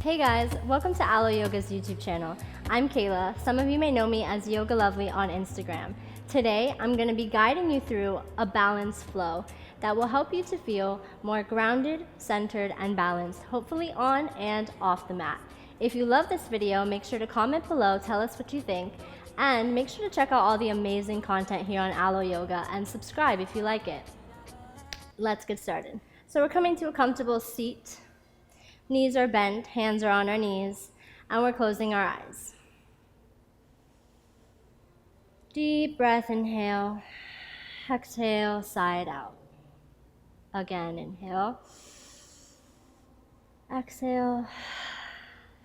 Hey guys, welcome to Aloe Yoga's YouTube channel. I'm Kayla. Some of you may know me as Yoga Lovely on Instagram. Today, I'm going to be guiding you through a balanced flow that will help you to feel more grounded, centered, and balanced, hopefully on and off the mat. If you love this video, make sure to comment below, tell us what you think, and make sure to check out all the amazing content here on Aloe Yoga and subscribe if you like it. Let's get started. So we're coming to a comfortable seat. Knees are bent, hands are on our knees, and we're closing our eyes. Deep breath, inhale. Exhale, sigh out. Again, inhale. Exhale,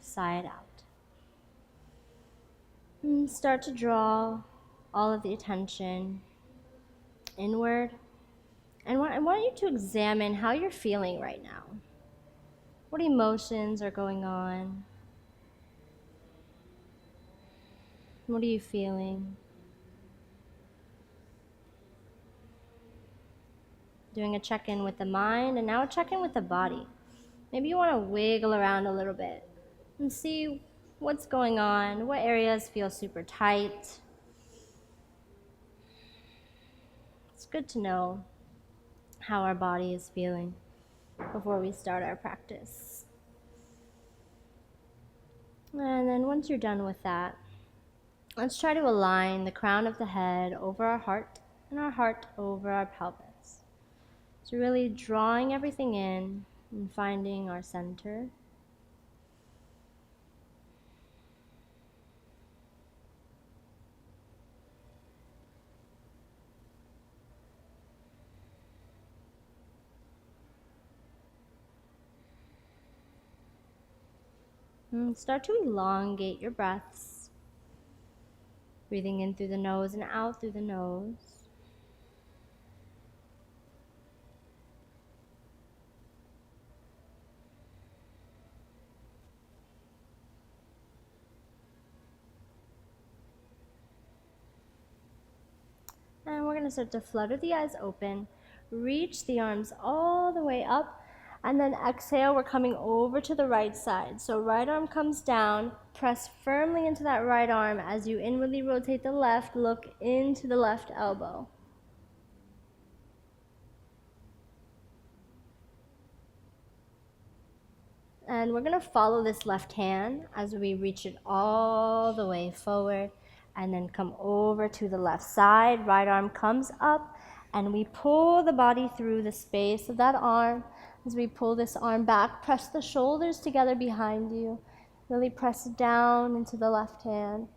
sigh out. And start to draw all of the attention inward. And I want you to examine how you're feeling right now. What emotions are going on? What are you feeling? Doing a check-in with the mind, and now a check-in with the body. Maybe you want to wiggle around a little bit and see what's going on, what areas feel super tight. It's good to know how our body is feeling before we start our practice. And then once you're done with that, let's try to align the crown of the head over our heart and our heart over our pelvis. So really drawing everything in and finding our center. And start to elongate your breaths. Breathing in through the nose and out through the nose. And we're going to start to flutter the eyes open, reach the arms all the way up, and then exhale, we're coming over to the right side. So right arm comes down, press firmly into that right arm as you inwardly rotate the left, look into the left elbow. And we're going to follow this left hand as we reach it all the way forward and then come over to the left side. Right arm comes up and we pull the body through the space of that arm. As we pull this arm back, press the shoulders together behind you. Really press down into the left hand.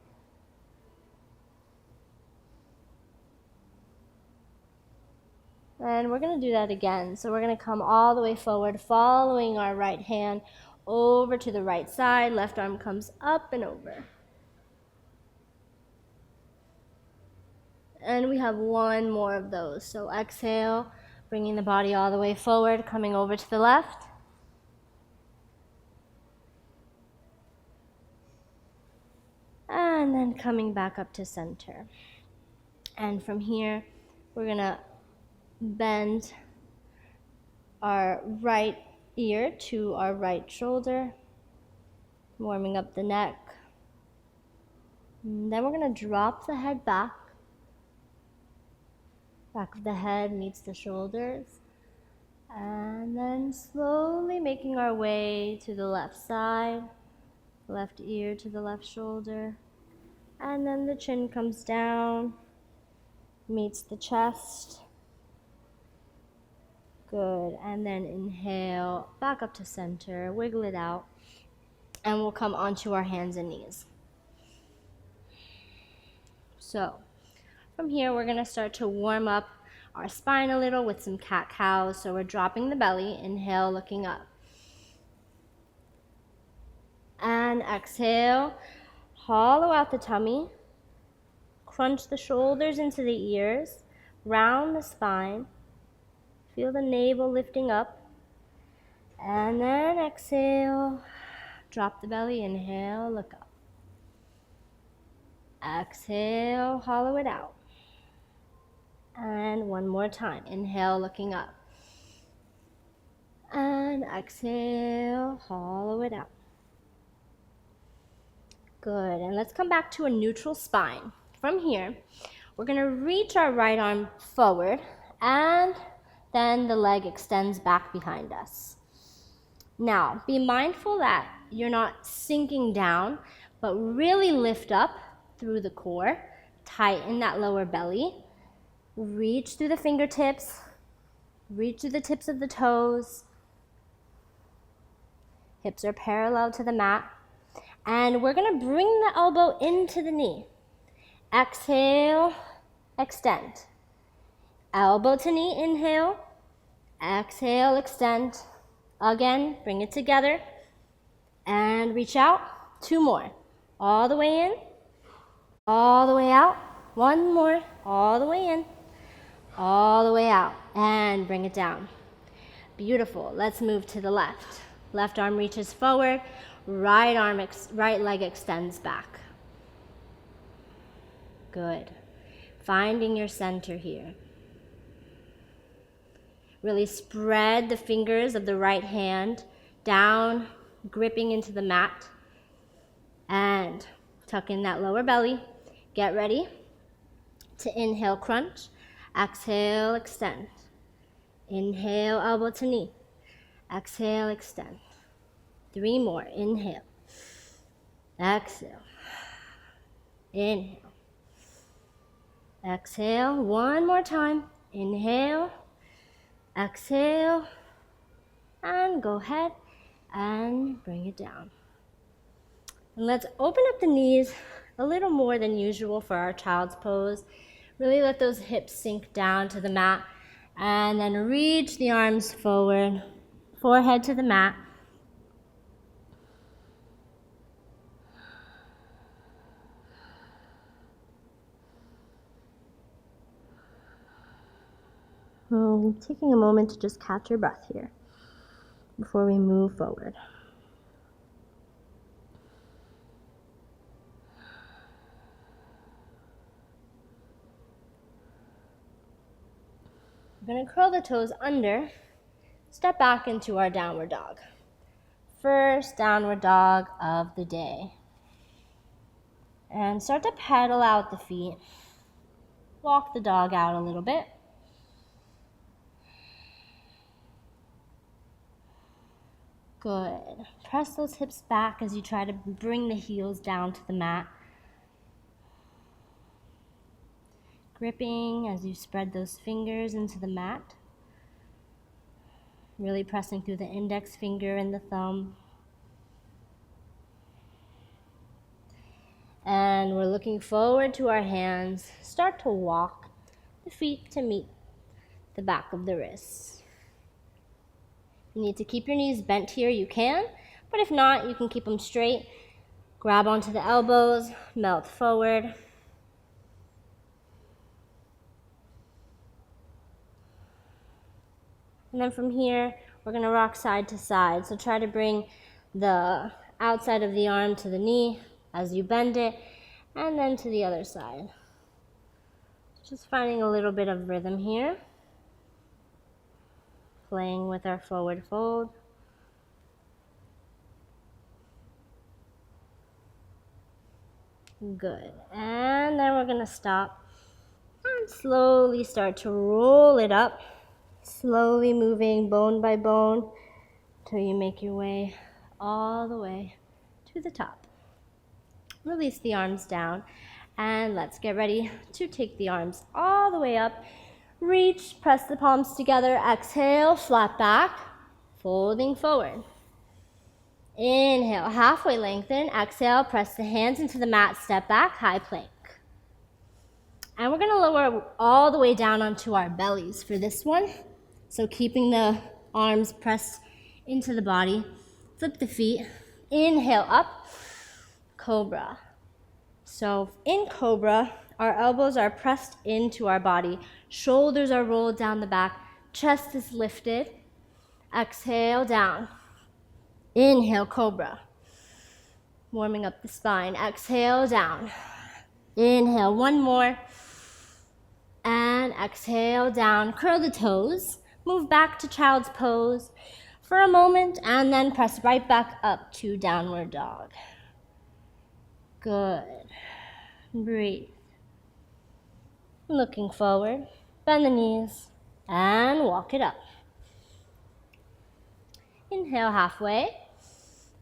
And we're going to do that again. So we're going to come all the way forward, following our right hand over to the right side. Left arm comes up and over. And we have one more of those. So exhale, bringing the body all the way forward, coming over to the left. And then coming back up to center. And from here, we're going to bend our right ear to our right shoulder, warming up the neck. And then we're going to drop the head back. Back of the head meets the shoulders. And then slowly making our way to the left side, left ear to the left shoulder. And then the chin comes down, meets the chest. Good. And then inhale, back up to center, wiggle it out. And we'll come onto our hands and knees. So from here, we're going to start to warm up our spine a little with some cat-cows. So we're dropping the belly, inhale, looking up. And exhale, hollow out the tummy, crunch the shoulders into the ears, round the spine, feel the navel lifting up. And then exhale, drop the belly, inhale, look up. Exhale, hollow it out. And one more time. Inhale, looking up. And exhale, hollow it out. Good, and let's come back to a neutral spine. From here, we're gonna reach our right arm forward, and then the leg extends back behind us. Now, be mindful that you're not sinking down, but really lift up through the core, tighten that lower belly, reach through the fingertips, reach through the tips of the toes. Hips are parallel to the mat. And we're gonna bring the elbow into the knee. Exhale, extend. Elbow to knee, inhale. Exhale, extend. Again, bring it together. And reach out. 2 more. All the way in. All the way out. 1 more. All the way in. All the way out. And bring it down. Beautiful. Let's move to the left. Left arm reaches forward. Right leg extends back. Good. Finding your center here. Really spread the fingers of the right hand down, gripping into the mat. And tuck in that lower belly. Get ready to inhale, crunch. Exhale, extend. Inhale, elbow to knee. Exhale, extend. 3 more. Inhale. Exhale. Inhale. Exhale. 1 more time. Inhale. Exhale. And go ahead and bring it down. And let's open up the knees a little more than usual for our child's pose. Really let those hips sink down to the mat. And then reach the arms forward. Forehead to the mat. Taking a moment to just catch your breath here before we move forward. We're going to curl the toes under, step back into our downward dog. First downward dog of the day. And start to pedal out the feet. Walk the dog out a little bit. Good. Press those hips back as you try to bring the heels down to the mat. Gripping as you spread those fingers into the mat. Really pressing through the index finger and the thumb. And we're looking forward to our hands. Start to walk the feet to meet the back of the wrists. You need to keep your knees bent here, you can, but if not, you can keep them straight. Grab onto the elbows, melt forward. And then from here, we're gonna rock side to side. So try to bring the outside of the arm to the knee as you bend it, and then to the other side. Just finding a little bit of rhythm here. Playing with our forward fold. Good. And then we're going to stop and slowly start to roll it up. Slowly moving bone by bone till you make your way all the way to the top. Release the arms down and let's get ready to take the arms all the way up. Reach, press the palms together, exhale, flat back, folding forward. Inhale, halfway lengthen, exhale, press the hands into the mat, step back, high plank. And we're gonna lower all the way down onto our bellies for this one. So keeping the arms pressed into the body, flip the feet, inhale up, cobra. So in cobra, our elbows are pressed into our body. Shoulders are rolled down the back. Chest is lifted. Exhale, down. Inhale, cobra. Warming up the spine. Exhale, down. Inhale, 1 more. And exhale, down. Curl the toes. Move back to child's pose for a moment. And then press right back up to downward dog. Good. Breathe. Looking forward. Bend the knees and walk it up. Inhale halfway.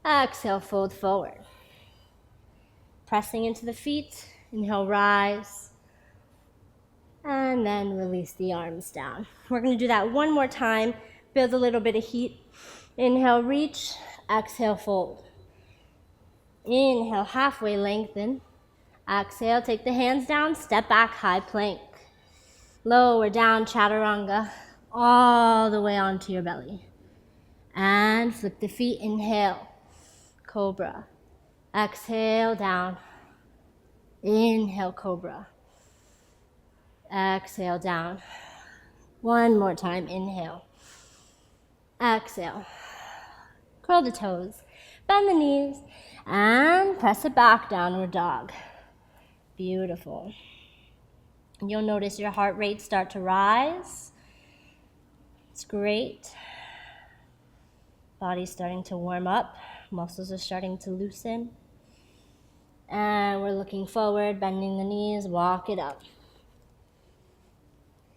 Exhale, fold forward. Pressing into the feet. Inhale, rise. And then release the arms down. We're going to do that one more time. Build a little bit of heat. Inhale, reach. Exhale, fold. Inhale, halfway lengthen. Exhale, take the hands down. Step back, high plank. Lower down, chaturanga. All the way onto your belly. And flip the feet. Inhale, cobra. Exhale, down. Inhale, cobra. Exhale, down. One more time. Inhale. Exhale. Curl the toes. Bend the knees. And press it back, downward dog. Beautiful. You'll notice your heart rate start to rise. It's great. Body's starting to warm up. Muscles are starting to loosen. And we're looking forward, bending the knees, walk it up.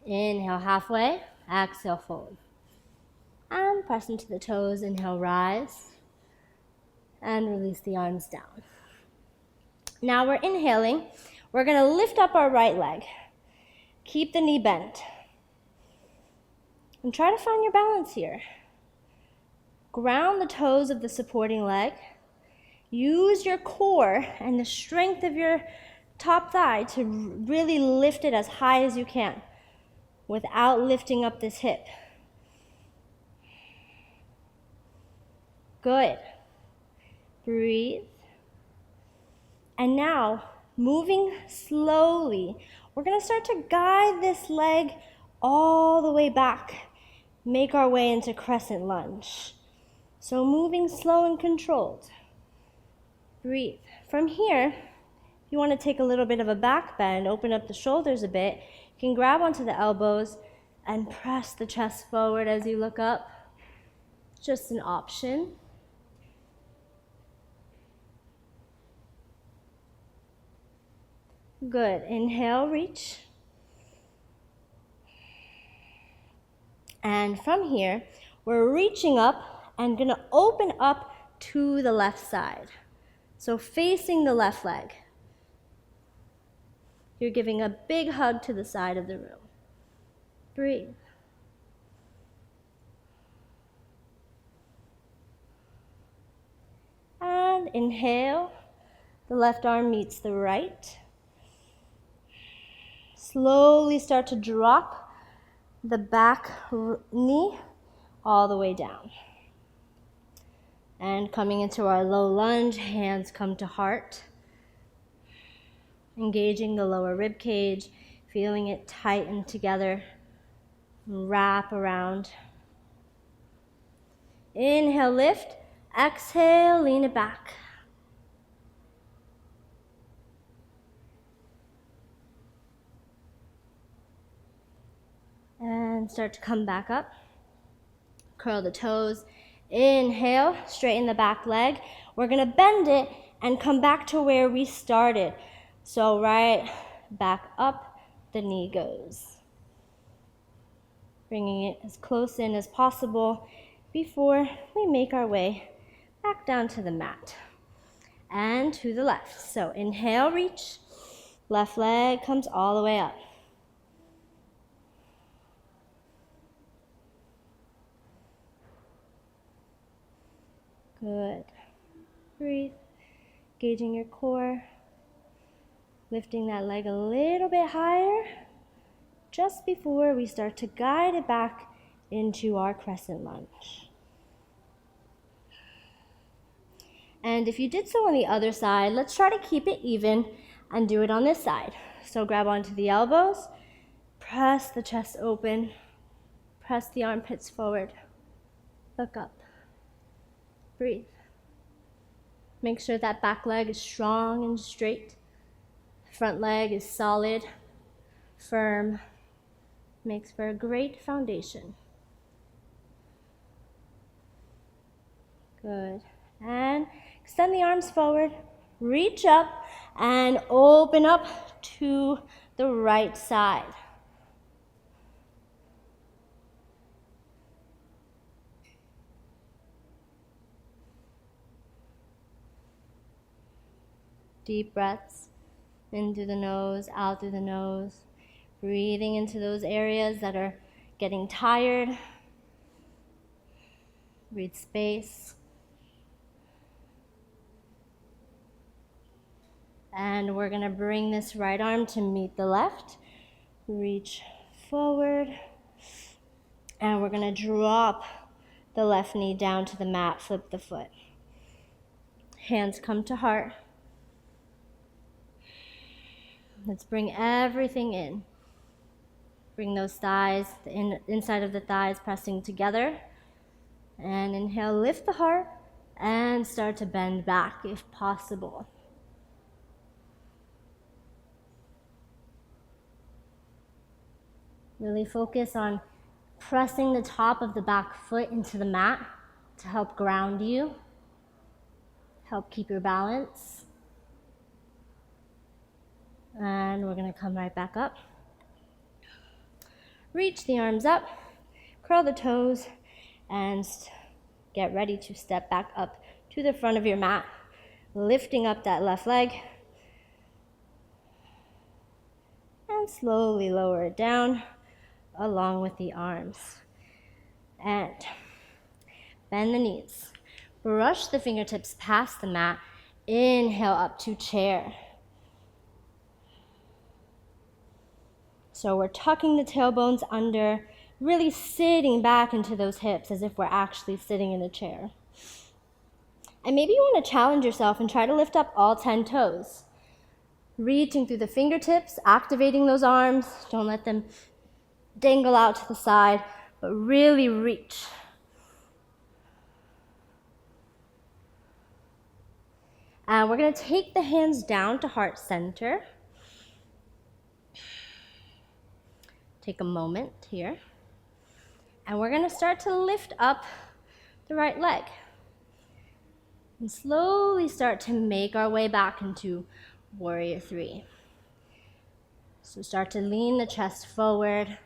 Inhale, halfway. Exhale, fold. And press into the toes. Inhale, rise. And release the arms down. Now we're inhaling. We're going to lift up our right leg. Keep the knee bent. And try to find your balance here. Ground the toes of the supporting leg. Use your core and the strength of your top thigh to really lift it as high as you can without lifting up this hip. Good. Breathe. And now, moving slowly, we're going to start to guide this leg all the way back. Make our way into Crescent Lunge. So moving slow and controlled. Breathe. From here, you want to take a little bit of a back bend, open up the shoulders a bit. You can grab onto the elbows and press the chest forward as you look up. Just an option. Good. Inhale, reach. And from here, we're reaching up and going to open up to the left side. So facing the left leg. You're giving a big hug to the side of the room. Breathe. And inhale. The left arm meets the right. Slowly start to drop the back knee all the way down. And coming into our low lunge, hands come to heart. Engaging the lower rib cage, feeling it tighten together, wrap around. Inhale, lift. Exhale, lean it back. And start to come back up. Curl the toes. Inhale, straighten the back leg. We're going to bend it and come back to where we started. So right back up, the knee goes. Bringing it as close in as possible before we make our way back down to the mat. And to the left. So inhale, reach. Left leg comes all the way up. Good. Breathe. Gauging your core. Lifting that leg a little bit higher just before we start to guide it back into our Crescent Lunge. And if you did so on the other side, let's try to keep it even and do it on this side. So grab onto the elbows, press the chest open, press the armpits forward, look up. Breathe. Make sure that back leg is strong and straight. Front leg is solid, firm. Makes for a great foundation. Good. And extend the arms forward. Reach up and open up to the right side. Deep breaths in through the nose, out through the nose. Breathing into those areas that are getting tired. Breathe space. And we're going to bring this right arm to meet the left. Reach forward. And we're going to drop the left knee down to the mat, flip the foot. Hands come to heart. Let's bring everything in. Bring those thighs, the inside of the thighs pressing together. And inhale, lift the heart and start to bend back if possible. Really focus on pressing the top of the back foot into the mat to help ground you, help keep your balance. And we're going to come right back up. Reach the arms up, curl the toes, and get ready to step back up to the front of your mat, lifting up that left leg. And slowly lower it down along with the arms. And bend the knees. Brush the fingertips past the mat. Inhale up to chair. So we're tucking the tailbones under, really sitting back into those hips as if we're actually sitting in a chair. And maybe you want to challenge yourself and try to lift up all 10 toes. Reaching through the fingertips, activating those arms. Don't let them dangle out to the side, but really reach. And we're going to take the hands down to heart center. Take a moment here. And we're going to start to lift up the right leg. And slowly start to make our way back into Warrior 3. So start to lean the chest forward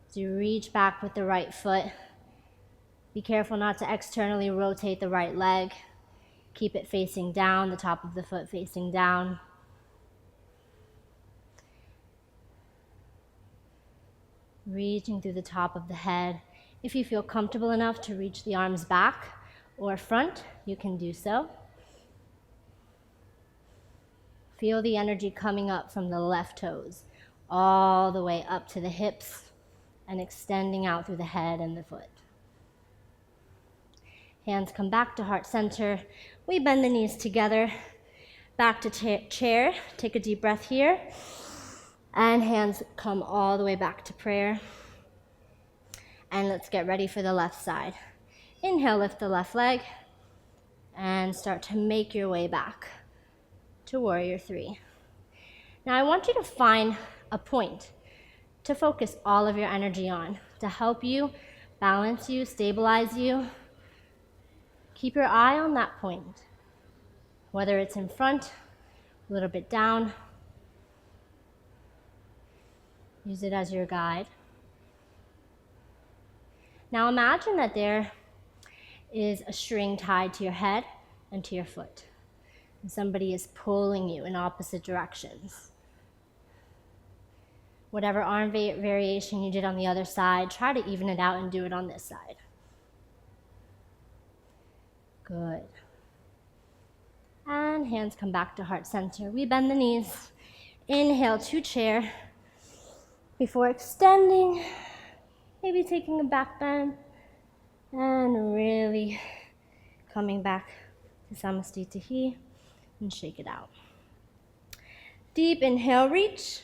as you reach back with the right foot. Be careful not to externally rotate the right leg. Keep it facing down, the top of the foot facing down. Reaching through the top of the head. If you feel comfortable enough to reach the arms back or front, you can do so. Feel the energy coming up from the left toes, all the way up to the hips and extending out through the head and the foot. Hands come back to heart center. We bend the knees together, back to chair. Take a deep breath here. And hands come all the way back to prayer. And let's get ready for the left side. Inhale, lift the left leg. And start to make your way back to Warrior 3. Now I want you to find a point to focus all of your energy on, to help you, balance you, stabilize you. Keep your eye on that point, whether it's in front, a little bit down. Use it as your guide. Now imagine that there is a string tied to your head and to your foot, and somebody is pulling you in opposite directions. Whatever arm variation you did on the other side, try to even it out and do it on this side. Good. And hands come back to heart center. We bend the knees. Inhale to chair. Before extending, maybe taking a back bend, and really coming back to Samastitihi and shake it out. Deep inhale, reach.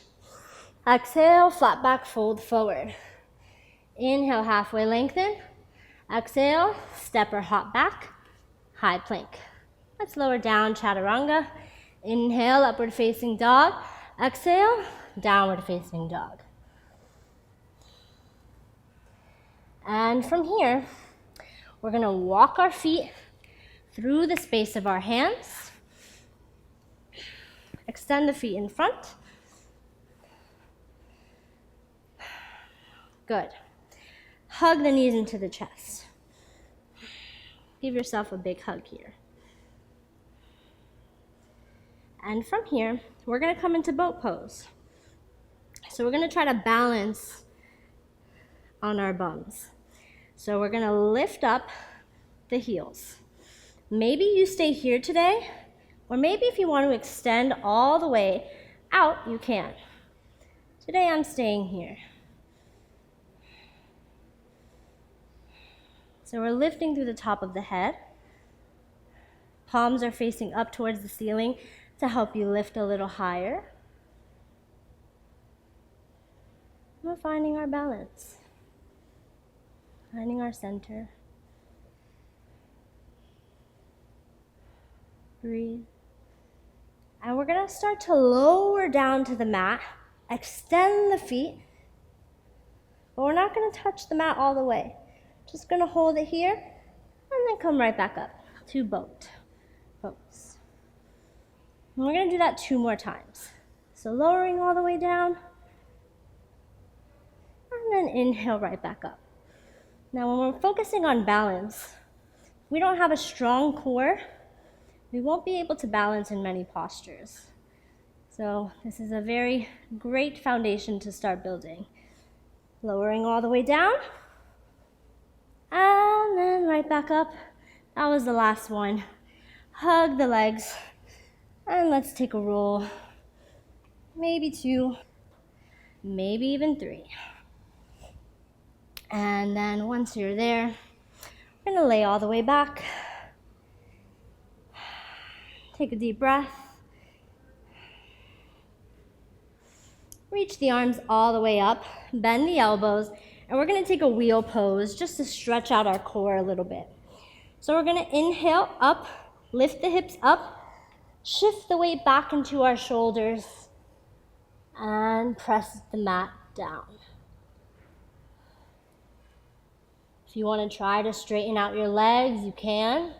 Exhale, flat back, fold forward. Inhale, halfway lengthen. Exhale, step or hop back, high plank. Let's lower down, chaturanga. Inhale, upward facing dog. Exhale, downward facing dog. And from here, we're going to walk our feet through the space of our hands. extend the feet in front. Good. Hug the knees into the chest. Give yourself a big hug here. And from here, we're gonna come into boat pose. So we're gonna try to balance on our bums. So we're gonna lift up the heels. Maybe you stay here today, or maybe if you want to extend all the way out, you can. Today I'm staying here. So we're lifting through the top of the head. Palms are facing up towards the ceiling to help you lift a little higher. We're finding our balance, finding our center. Breathe. And we're gonna start to lower down to the mat, extend the feet, but we're not gonna touch the mat all the way. Just gonna hold it here and then come right back up to boat pose. And we're gonna do that 2 more times. So lowering all the way down, and then inhale right back up. Now when we're focusing on balance, if we don't have a strong core, we won't be able to balance in many postures. So this is a very great foundation to start building. Lowering all the way down, and then right back up. That was the last one. Hug the legs, and let's take a roll. Maybe 2, maybe even 3. And then once you're there, we're gonna lay all the way back. Take a deep breath. Reach the arms all the way up, bend the elbows, and we're gonna take a wheel pose just to stretch out our core a little bit. So we're gonna inhale up, lift the hips up, shift the weight back into our shoulders, and press the mat down. If you wanna try to straighten out your legs, you can.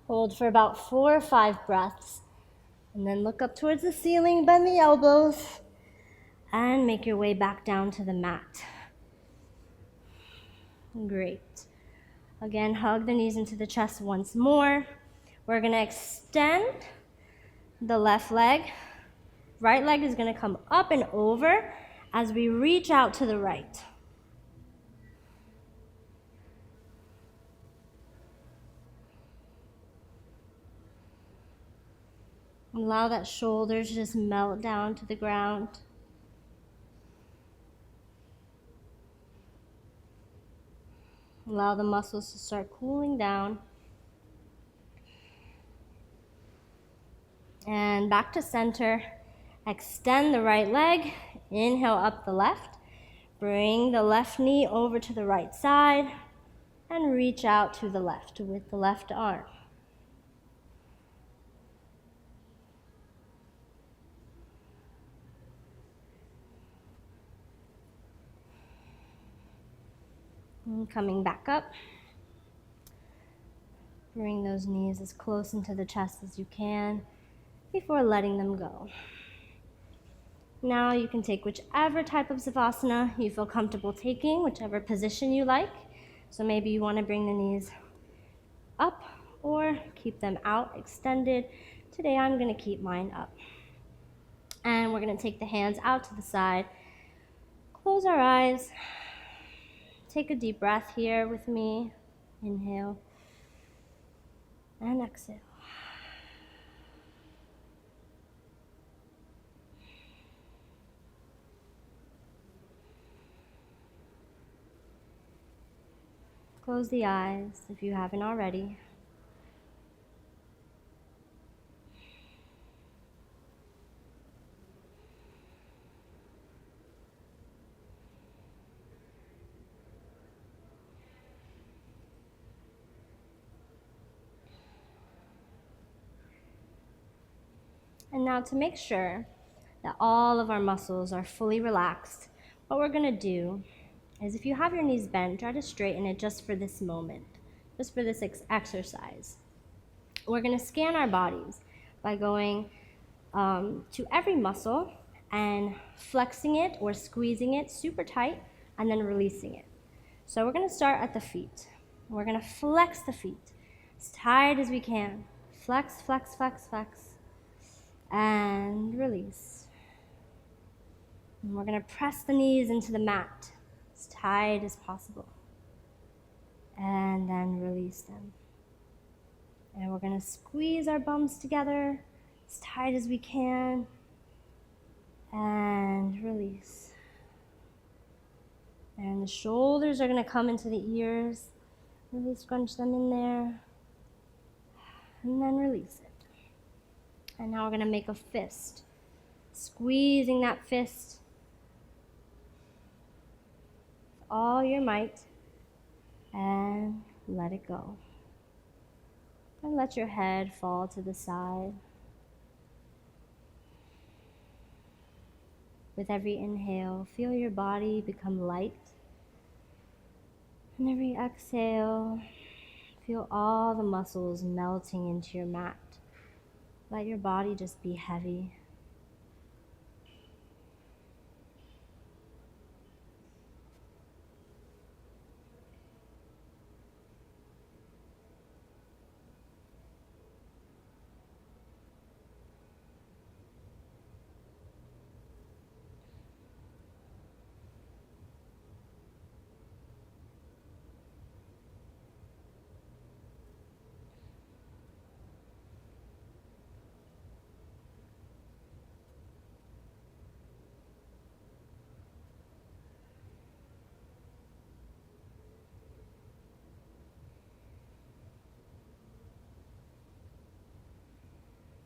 Hold for about 4 or 5 breaths, and then look up towards the ceiling, bend the elbows, and make your way back down to the mat. Great. Again, hug the knees into the chest once more. We're gonna extend the left leg. Right leg is gonna come up and over as we reach out to the right. Allow that shoulder to just melt down to the ground. Allow the muscles to start cooling down. And back to center. Extend the right leg. Inhale up the left. Bring the left knee over to the right side and reach out to the left with the left arm. And coming back up. Bring those knees as close into the chest as you can before letting them go. Now you can take whichever type of Savasana you feel comfortable taking, whichever position you like. So maybe you want to bring the knees up or keep them out, extended. Today I'm going to keep mine up. And we're going to take the hands out to the side. Close our eyes. Take a deep breath here with me. Inhale and exhale. Close the eyes if you haven't already. And now to make sure that all of our muscles are fully relaxed, what we're going to do is if you have your knees bent, try to straighten it just for this moment. just for this exercise. We're going to scan our bodies by going to every muscle and flexing it or squeezing it super tight and then releasing it. So we're going to start at the feet. We're going to flex the feet as tight as we can. Flex, flex, flex, flex, and release. And we're going to press the knees into the mat as tight as possible, and then release them. And we're going to squeeze our bums together as tight as we can, and release. And the shoulders are going to come into the ears. Really scrunch them in there, and then release it. And now we're going to make a fist, squeezing that fist with all your might, and let it go. And let your head fall to the side. With every inhale, feel your body become light. And every exhale, feel all the muscles melting into your mat. Let your body just be heavy.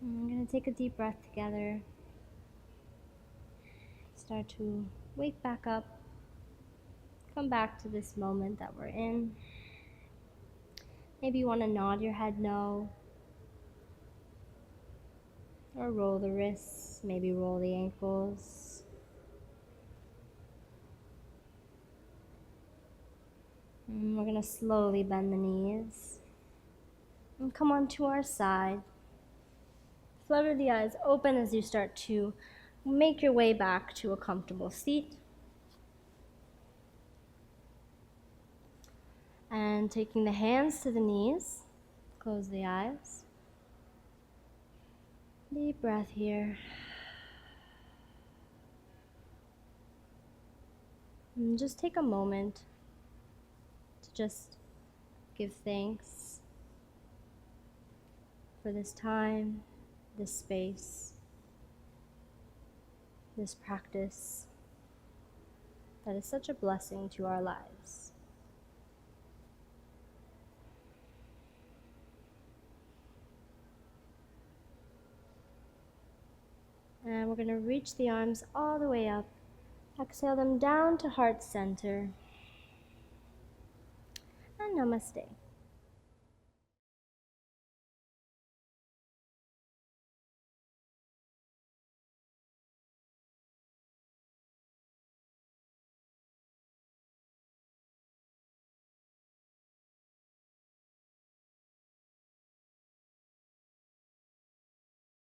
I'm going to take a deep breath together. Start to wake back up. Come back to this moment that we're in. Maybe you want to nod your head no, or roll the wrists, maybe roll the ankles. And we're going to slowly bend the knees and come onto our side. Flutter the eyes open as you start to make your way back to a comfortable seat. And taking the hands to the knees, close the eyes. Deep breath here. And just take a moment to just give thanks for this time, this space, this practice that is such a blessing to our lives. And we're going to reach the arms all the way up. Exhale them down to heart center. And namaste.